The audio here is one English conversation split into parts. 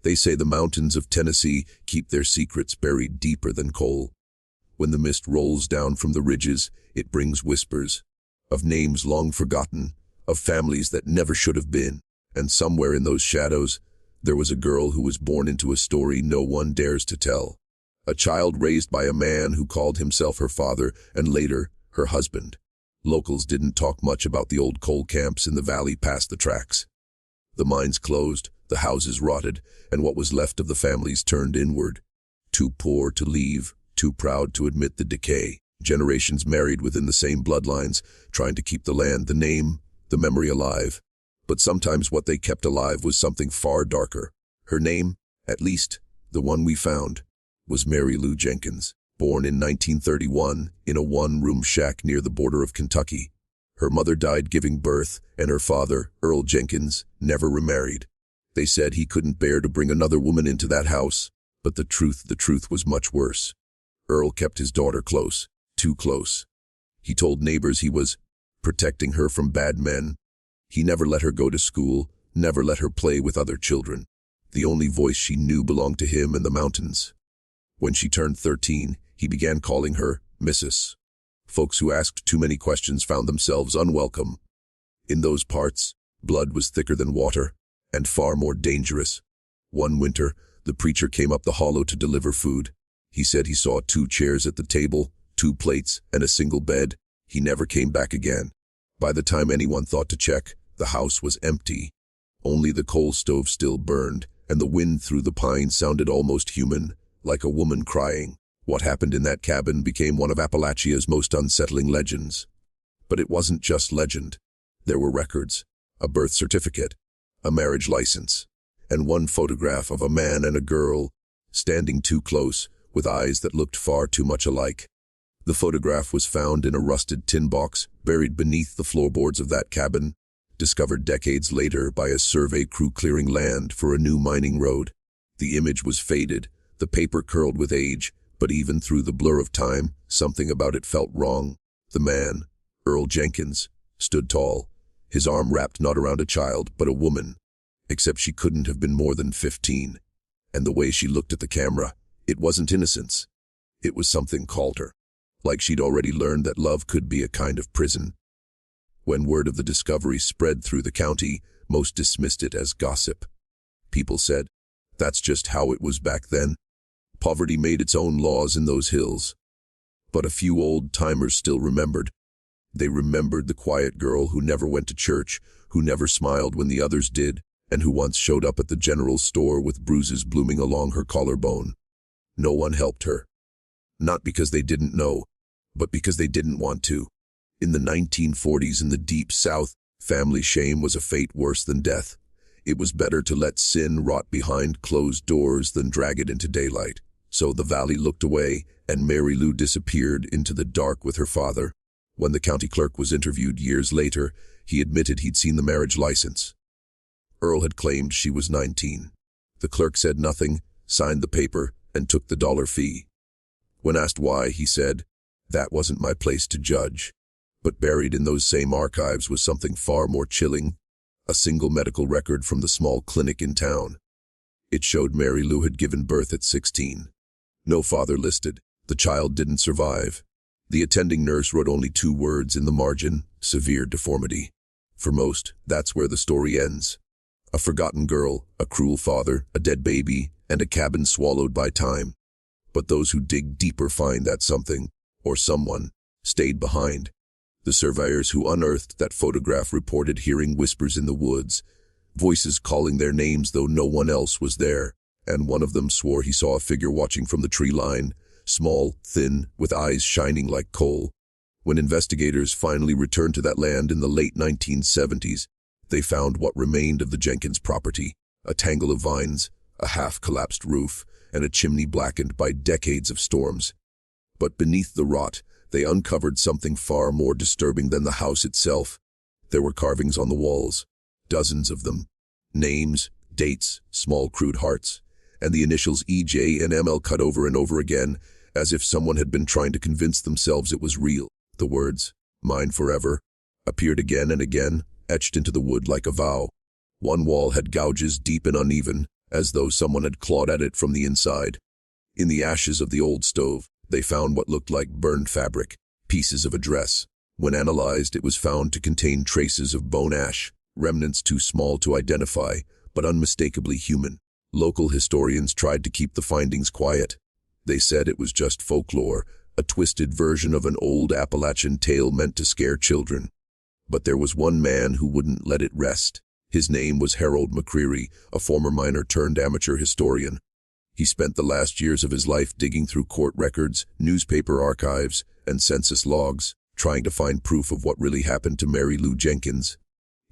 They say the mountains of Tennessee keep their secrets buried deeper than coal. When the mist rolls down from the ridges, it brings whispers of names long forgotten, of families that never should have been. And somewhere in those shadows, there was a girl who was born into a story no one dares to tell. A child raised by a man who called himself her father and later her husband. Locals didn't talk much about the old coal camps in the valley past the tracks. The mines closed, the houses rotted, and what was left of the families turned inward. Too poor to leave, too proud to admit the decay. Generations married within the same bloodlines, trying to keep the land, the name, the memory alive. But sometimes what they kept alive was something far darker. Her name, at least the one we found, was Mary Lou Jenkins. Born in 1931 in a one-room shack near the border of Kentucky. Her mother died giving birth, and her father, Earl Jenkins, never remarried. They said he couldn't bear to bring another woman into that house, but the truth was much worse. Earl kept his daughter close, too close. He told neighbors he was protecting her from bad men. He never let her go to school, never let her play with other children. The only voice she knew belonged to him and the mountains. When she turned 13, he began calling her Mrs. Folks who asked too many questions found themselves unwelcome. In those parts, blood was thicker than water, and far more dangerous. One winter, the preacher came up the hollow to deliver food. He said he saw 2 chairs at the table, 2 plates, and a single bed. He never came back again. By the time anyone thought to check, the house was empty. Only the coal stove still burned, and the wind through the pines sounded almost human, like a woman crying. What happened in that cabin became one of Appalachia's most unsettling legends. But it wasn't just legend. There were records, a birth certificate, a marriage license, and one photograph of a man and a girl standing too close with eyes that looked far too much alike. The photograph was found in a rusted tin box buried beneath the floorboards of that cabin, discovered decades later by a survey crew clearing land for a new mining road. The image was faded, the paper curled with age, but even through the blur of time, something about it felt wrong. The man, Earl Jenkins, stood tall, his arm wrapped not around a child, but a woman, except she couldn't have been more than 15. And the way she looked at the camera, it wasn't innocence. It was something called her, like she'd already learned that love could be a kind of prison. When word of the discovery spread through the county, most dismissed it as gossip. People said, that's just how it was back then. Poverty made its own laws in those hills. But a few old-timers still remembered. They remembered the quiet girl who never went to church, who never smiled when the others did, and who once showed up at the general store with bruises blooming along her collarbone. No one helped her. Not because they didn't know, but because they didn't want to. In the 1940s in the Deep South, family shame was a fate worse than death. It was better to let sin rot behind closed doors than drag it into daylight. So the valley looked away, and Mary Lou disappeared into the dark with her father. When the county clerk was interviewed years later, he admitted he'd seen the marriage license. Earl had claimed she was 19. The clerk said nothing, signed the paper, and took the $1 fee. When asked why, he said, "That wasn't my place to judge." But buried in those same archives was something far more chilling, a single medical record from the small clinic in town. It showed Mary Lou had given birth at 16. No father listed. The child didn't survive. The attending nurse wrote only 2 words in the margin: severe deformity. For most, that's where the story ends. A forgotten girl, a cruel father, a dead baby, and a cabin swallowed by time. But those who dig deeper find that something, or someone, stayed behind. The surveyors who unearthed that photograph reported hearing whispers in the woods, voices calling their names though no one else was there, and one of them swore he saw a figure watching from the tree line, small, thin, with eyes shining like coal. When investigators finally returned to that land in the late 1970s, they found what remained of the Jenkins property: a tangle of vines, a half-collapsed roof, and a chimney blackened by decades of storms. But beneath the rot, they uncovered something far more disturbing than the house itself. There were carvings on the walls, dozens of them. Names, dates, small crude hearts, and the initials EJ and ML cut over and over again, as if someone had been trying to convince themselves it was real. The words, "Mine forever," appeared again and again, etched into the wood like a vow. One wall had gouges deep and uneven, as though someone had clawed at it from the inside. In the ashes of the old stove, they found what looked like burned fabric, pieces of a dress. When analyzed, it was found to contain traces of bone ash, remnants too small to identify, but unmistakably human. Local historians tried to keep the findings quiet. They said it was just folklore, a twisted version of an old Appalachian tale meant to scare children. But there was one man who wouldn't let it rest. His name was Harold McCreary, a former miner turned amateur historian. He spent the last years of his life digging through court records, newspaper archives, and census logs, trying to find proof of what really happened to Mary Lou Jenkins.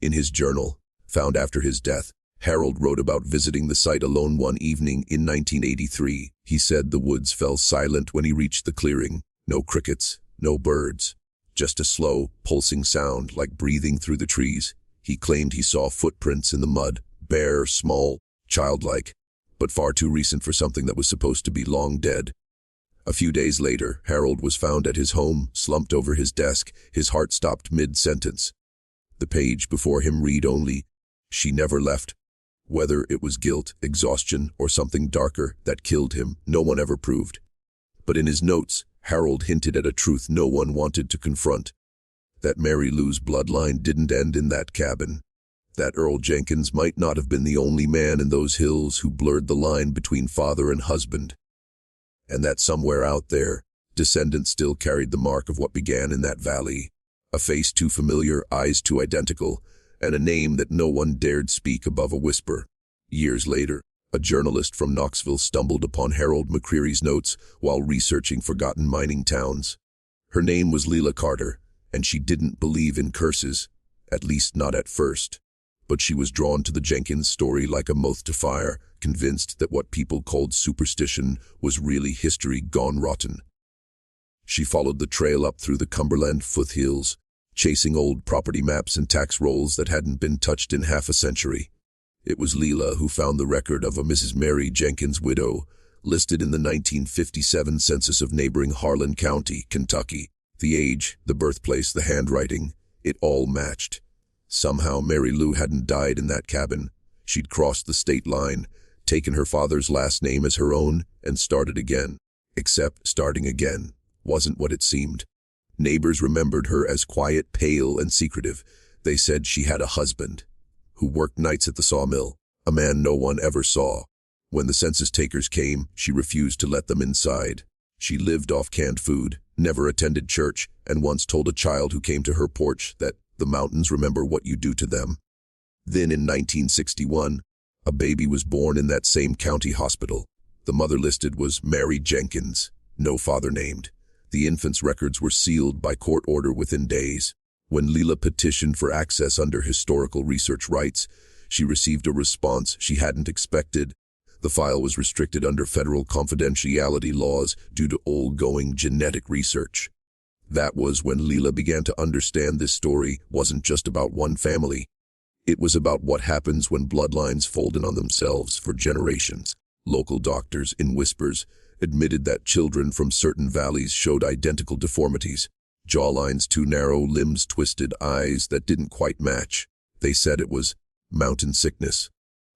In his journal, found after his death, Harold wrote about visiting the site alone one evening in 1983. He said the woods fell silent when he reached the clearing. No crickets, no birds, just a slow, pulsing sound like breathing through the trees. He claimed he saw footprints in the mud, bare, small, childlike, but far too recent for something that was supposed to be long dead. A few days later, Harold was found at his home, slumped over his desk, his heart stopped mid-sentence. The page before him read only, "She never left." Whether it was guilt, exhaustion, or something darker that killed him, no one ever proved. But in his notes, Harold hinted at a truth no one wanted to confront. That Mary Lou's bloodline didn't end in that cabin. That Earl Jenkins might not have been the only man in those hills who blurred the line between father and husband. And that somewhere out there, descendants still carried the mark of what began in that valley. A face too familiar, eyes too identical, and a name that no one dared speak above a whisper. Years later, a journalist from Knoxville stumbled upon Harold McCreary's notes while researching forgotten mining towns. Her name was Leila Carter, and she didn't believe in curses, at least not at first. But she was drawn to the Jenkins story like a moth to fire, convinced that what people called superstition was really history gone rotten. She followed the trail up through the Cumberland foothills, chasing old property maps and tax rolls that hadn't been touched in half a century. It was Leila who found the record of a Mrs. Mary Jenkins' widow, listed in the 1957 census of neighboring Harlan County, Kentucky. The age, the birthplace, the handwriting, it all matched. Somehow Mary Lou hadn't died in that cabin. She'd crossed the state line, taken her father's last name as her own, and started again. Except starting again wasn't what it seemed. Neighbors remembered her as quiet, pale, and secretive. They said she had a husband who worked nights at the sawmill, a man no one ever saw. When the census takers came, she refused to let them inside. She lived off canned food, never attended church, and once told a child who came to her porch that the mountains remember what you do to them. Then in 1961, a baby was born in that same county hospital. The mother listed was Mary Jenkins, no father named. The infant's records were sealed by court order within days. When Leila petitioned for access under historical research rights, she received a response she hadn't expected. The file was restricted under federal confidentiality laws due to ongoing genetic research. That was when Leila began to understand this story wasn't just about one family. It was about what happens when bloodlines fold in on themselves for generations. Local doctors, in whispers, admitted that children from certain valleys showed identical deformities. Jawlines too narrow, limbs twisted, eyes that didn't quite match. They said it was mountain sickness,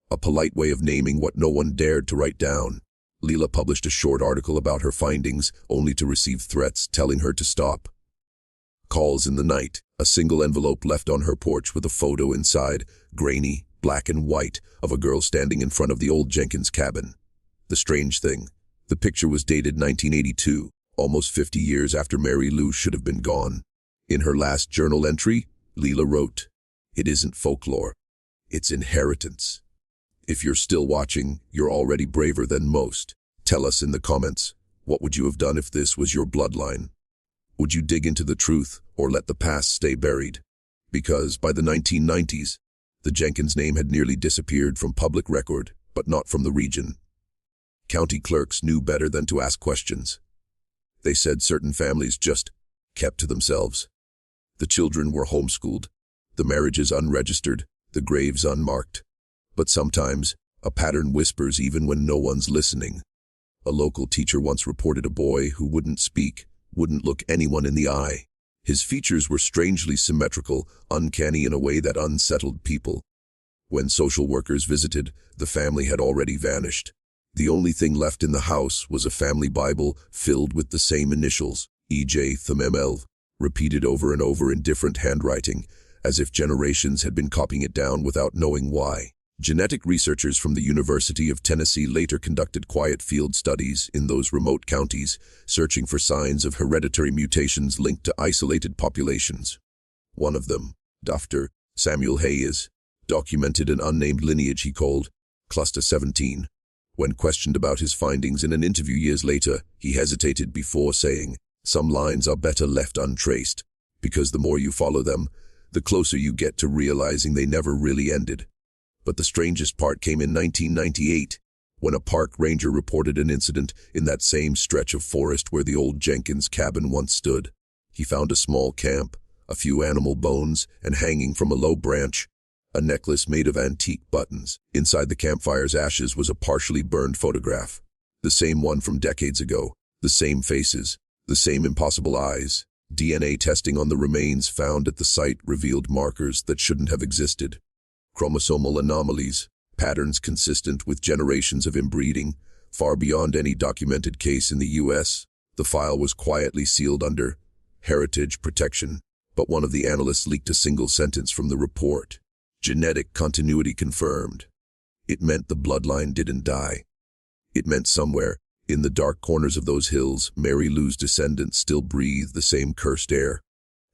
a polite way of naming what no one dared to write down. Leila published a short article about her findings, only to receive threats telling her to stop. Calls in the night, a single envelope left on her porch with a photo inside, grainy, black and white, of a girl standing in front of the old Jenkins cabin. The strange thing, the picture was dated 1982, almost 50 years after Mary Lou should have been gone. In her last journal entry, Leila wrote, "It isn't folklore, it's inheritance." If you're still watching, you're already braver than most. Tell us in the comments, what would you have done if this was your bloodline? Would you dig into the truth or let the past stay buried? Because by the 1990s, the Jenkins name had nearly disappeared from public record, but not from the region. County clerks knew better than to ask questions. They said certain families just kept to themselves. The children were homeschooled, the marriages unregistered, the graves unmarked. But sometimes, a pattern whispers even when no one's listening. A local teacher once reported a boy who wouldn't speak, wouldn't look anyone in the eye. His features were strangely symmetrical, uncanny in a way that unsettled people. When social workers visited, the family had already vanished. The only thing left in the house was a family Bible filled with the same initials, E.J. Thumemel, repeated over and over in different handwriting, as if generations had been copying it down without knowing why. Genetic researchers from the University of Tennessee later conducted quiet field studies in those remote counties, searching for signs of hereditary mutations linked to isolated populations. One of them, Dr. Samuel Hayes, documented an unnamed lineage he called Cluster 17. When questioned about his findings in an interview years later, he hesitated before saying, "Some lines are better left untraced, because the more you follow them, the closer you get to realizing they never really ended." But the strangest part came in 1998, when a park ranger reported an incident in that same stretch of forest where the old Jenkins cabin once stood. He found a small camp, a few animal bones, and hanging from a low branch, a necklace made of antique buttons. Inside the campfire's ashes was a partially burned photograph, the same one from decades ago, the same faces, the same impossible eyes. DNA testing on the remains found at the site revealed markers that shouldn't have existed. Chromosomal anomalies, patterns consistent with generations of inbreeding, far beyond any documented case in the U.S. The file was quietly sealed under heritage protection, but one of the analysts leaked a single sentence from the report. Genetic continuity confirmed. It meant the bloodline didn't die. It meant somewhere, in the dark corners of those hills, Mary Lou's descendants still breathe the same cursed air.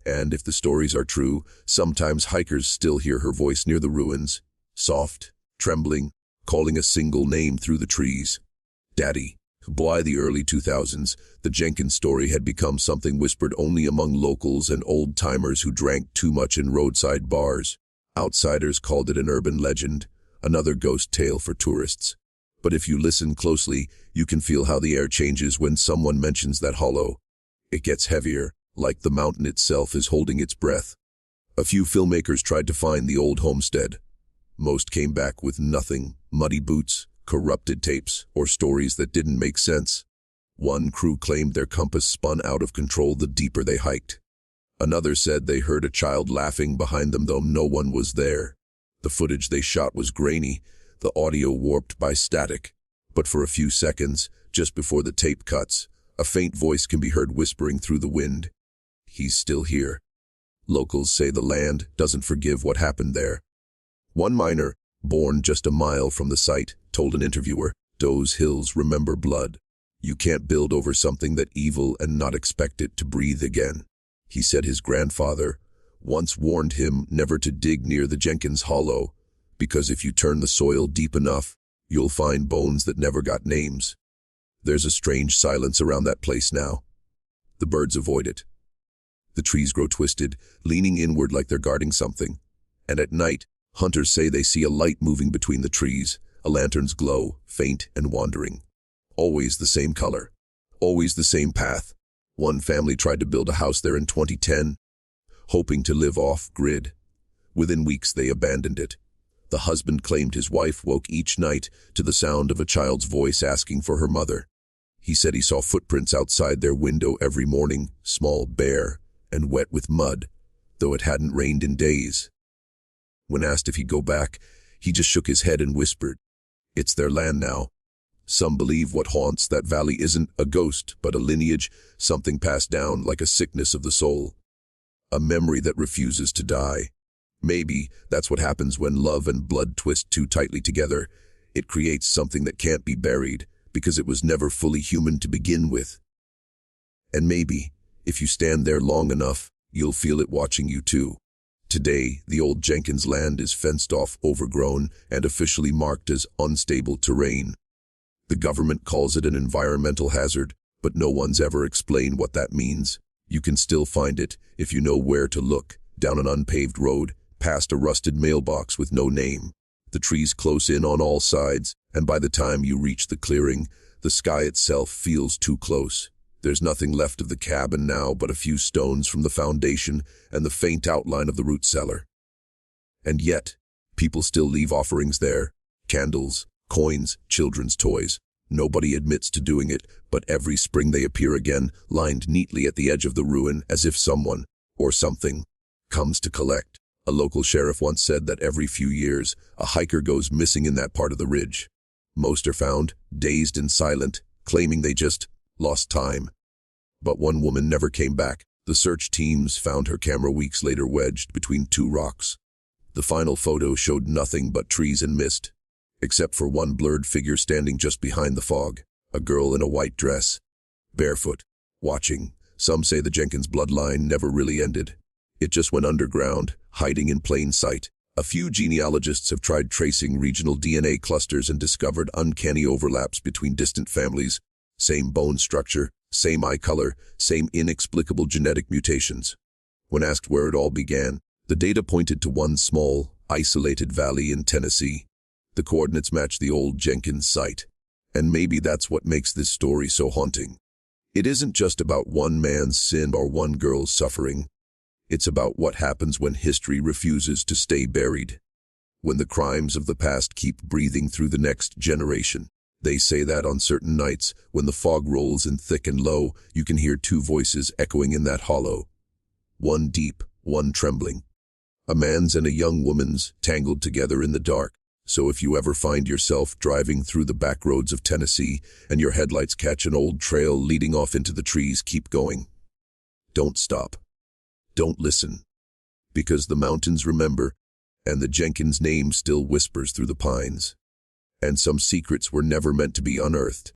And if the stories are true, sometimes hikers still hear her voice near the ruins, soft, trembling, calling a single name through the trees. Daddy. By the early 2000s, the Jenkins story had become something whispered only among locals and old-timers who drank too much in roadside bars. Outsiders called it an urban legend, another ghost tale for tourists. But if you listen closely, you can feel how the air changes when someone mentions that hollow. It gets heavier, like the mountain itself is holding its breath. A few filmmakers tried to find the old homestead. Most came back with nothing, muddy boots, corrupted tapes, or stories that didn't make sense. One crew claimed their compass spun out of control the deeper they hiked. Another said they heard a child laughing behind them though no one was there. The footage they shot was grainy, the audio warped by static. But for a few seconds, just before the tape cuts, a faint voice can be heard whispering through the wind. He's still here. Locals say the land doesn't forgive what happened there. One miner, born just a mile from the site, told an interviewer, "Those hills remember blood. You can't build over something that evil and not expect it to breathe again." He said his grandfather once warned him never to dig near the Jenkins Hollow, because if you turn the soil deep enough, you'll find bones that never got names. There's a strange silence around that place now. The birds avoid it. The trees grow twisted, leaning inward like they're guarding something. And at night, hunters say they see a light moving between the trees, a lantern's glow, faint and wandering. Always the same color. Always the same path. One family tried to build a house there in 2010, hoping to live off-grid. Within weeks, they abandoned it. The husband claimed his wife woke each night to the sound of a child's voice asking for her mother. He said he saw footprints outside their window every morning, small, bare, and wet with mud, though it hadn't rained in days. When asked if he'd go back, he just shook his head and whispered, "It's their land now." Some believe what haunts that valley isn't a ghost, but a lineage, something passed down like a sickness of the soul. A memory that refuses to die. Maybe that's what happens when love and blood twist too tightly together. It creates something that can't be buried, because it was never fully human to begin with. And maybe, if you stand there long enough, you'll feel it watching you too. Today, the old Jenkins land is fenced off, overgrown, and officially marked as unstable terrain. The government calls it an environmental hazard, but no one's ever explained what that means. You can still find it, if you know where to look, down an unpaved road, past a rusted mailbox with no name. The trees close in on all sides, and by the time you reach the clearing, the sky itself feels too close. There's nothing left of the cabin now but a few stones from the foundation and the faint outline of the root cellar. And yet, people still leave offerings there. Candles, coins, children's toys. Nobody admits to doing it, but every spring they appear again, lined neatly at the edge of the ruin as if someone, or something, comes to collect. A local sheriff once said that every few years, a hiker goes missing in that part of the ridge. Most are found, dazed and silent, claiming they just lost time. But one woman never came back. The search teams found her camera weeks later wedged between two rocks. The final photo showed nothing but trees and mist, except for one blurred figure standing just behind the fog, a girl in a white dress, barefoot, watching. Some say the Jenkins bloodline never really ended. It just went underground, hiding in plain sight. A few genealogists have tried tracing regional DNA clusters and discovered uncanny overlaps between distant families. Same bone structure, same eye color, same inexplicable genetic mutations. When asked where it all began, the data pointed to one small, isolated valley in Tennessee. The coordinates match the old Jenkins site. And maybe that's what makes this story so haunting. It isn't just about one man's sin or one girl's suffering. It's about what happens when history refuses to stay buried. When the crimes of the past keep breathing through the next generation. They say that on certain nights, when the fog rolls in thick and low, you can hear two voices echoing in that hollow. One deep, one trembling. A man's and a young woman's, tangled together in the dark. So if you ever find yourself driving through the back roads of Tennessee and your headlights catch an old trail leading off into the trees, keep going. Don't stop. Don't listen. Because the mountains remember, and the Jenkins name still whispers through the pines. And some secrets were never meant to be unearthed.